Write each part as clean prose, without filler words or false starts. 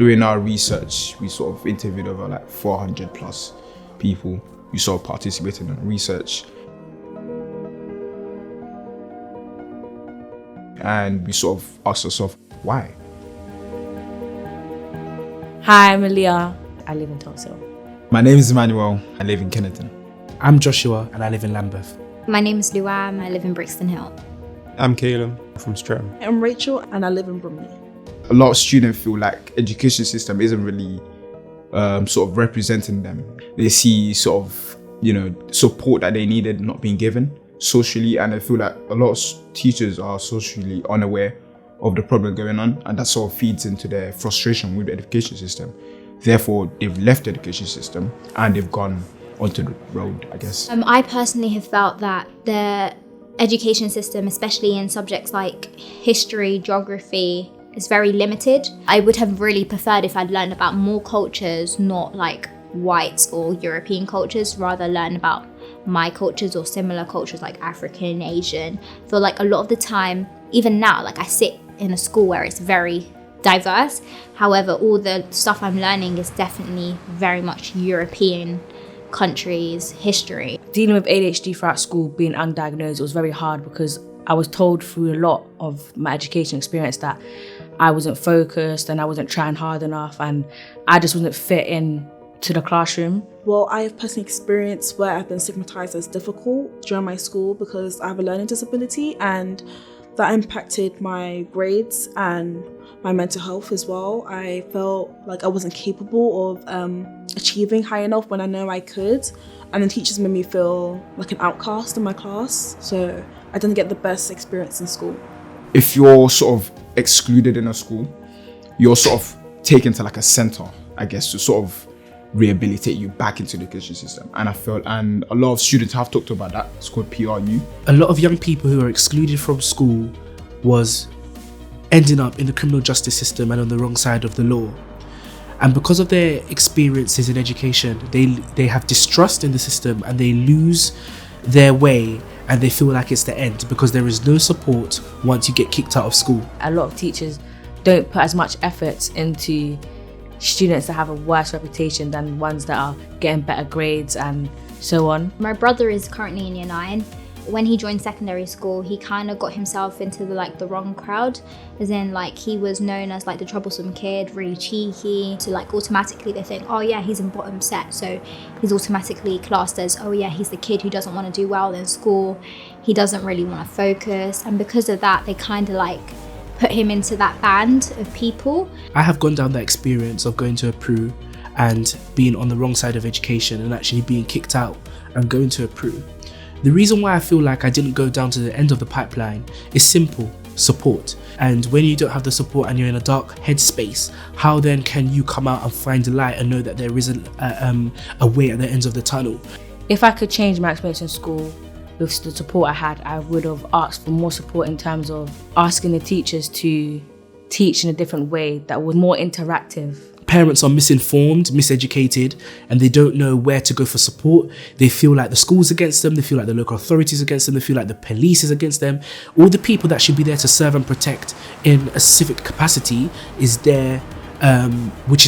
During our research, we sort of interviewed over like 400 plus people who sort of participated in research. And we sort of asked ourselves, why? Hi, I'm Aliyah. I live in Tulsa. My name is Emmanuel. I live in Kennington. I'm Joshua and I live in Lambeth. My name is Luam. I live in Brixton Hill. I'm Caleb from Streatham. I'm Rachel and I live in Bromley. A lot of students feel like education system isn't really sort of representing them. They see sort of, support that they needed not being given socially, and I feel like a lot of teachers are socially unaware of the problem going on, and that sort of feeds into their frustration with the education system. Therefore, they've left the education system and they've gone onto the road, I guess. I personally have felt that the education system, especially in subjects like history, geography, is very limited. I would have really preferred if I'd learned about more cultures, not like white or European cultures, rather learn about my cultures or similar cultures like African, Asian. I feel like a lot of the time, even now, like I sit in a school where it's very diverse. However, all the stuff I'm learning is definitely very much European countries, history. Dealing with ADHD throughout school, being undiagnosed, it was very hard because I was told through a lot of my education experience that I wasn't focused and I wasn't trying hard enough and I just wasn't fit in to the classroom. Well, I have personally experienced where I've been stigmatized as difficult during my school because I have a learning disability, and that impacted my grades and my mental health as well. I felt like I wasn't capable of achieving high enough when I know I could, and the teachers made me feel like an outcast in my class, so I didn't get the best experience in school. If you're sort of excluded in a school, you're sort of taken to like a center, I guess, to sort of rehabilitate you back into the education system. And I felt, and a lot of students have talked about that. It's called PRU. A lot of young people who are excluded from school was ending up in the criminal justice system and on the wrong side of the law. And because of their experiences in education, they have distrust in the system and they lose their way and they feel like it's the end because there is no support once you get kicked out of school. A lot of teachers don't put as much effort into students that have a worse reputation than ones that are getting better grades and so on. My brother is currently in year 9. When he joined secondary school, he kind of got himself into the wrong crowd, as in like he was known as like the troublesome kid, really cheeky. So like automatically they think, oh yeah, he's in bottom set, so he's automatically classed as, oh yeah, he's the kid who doesn't want to do well in school, he doesn't really want to focus, and because of that they kind of like put him into that band of people. I have gone down that experience of going to a PRU and being on the wrong side of education and actually being kicked out and going to a PRU. The reason why I feel like I didn't go down to the end of the pipeline is simple: support. And when you don't have the support and you're in a dark headspace, how then can you come out and find the light and know that there isn't a way at the ends of the tunnel? If I could change my experience in school with the support I had, I would have asked for more support in terms of asking the teachers to teach in a different way that was more interactive. Parents are misinformed, miseducated, and they don't know where to go for support. They feel like the school's against them, they feel like the local authorities against them, they feel like the police is against them. All the people that should be there to serve and protect in a civic capacity is there, which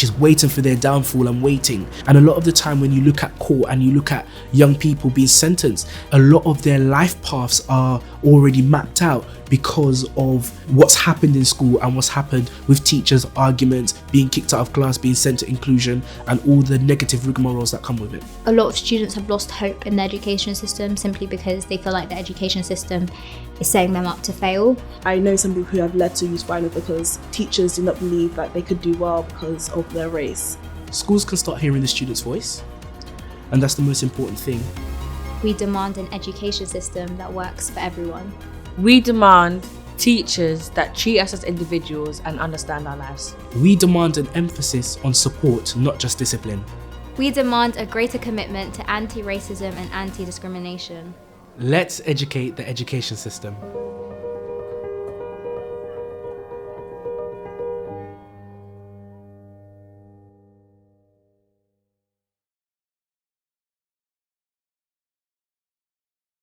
is waiting for their downfall and waiting. And a lot of the time when you look at court and you look at young people being sentenced, a lot of their life paths are already mapped out because of what's happened in school and what's happened with teachers, arguments, being kicked out of class, being sent to inclusion, and all the negative rigmaroles that come with it. A lot of students have lost hope in the education system simply because they feel like the education system is setting them up to fail. I know some people who have led to use violence because teachers do not believe that they could do well because of their race. Schools can start hearing the student's voice, and that's the most important thing. We demand an education system that works for everyone. We demand teachers that treat us as individuals and understand our lives. We demand an emphasis on support, not just discipline. We demand a greater commitment to anti-racism and anti-discrimination. Let's educate the education system.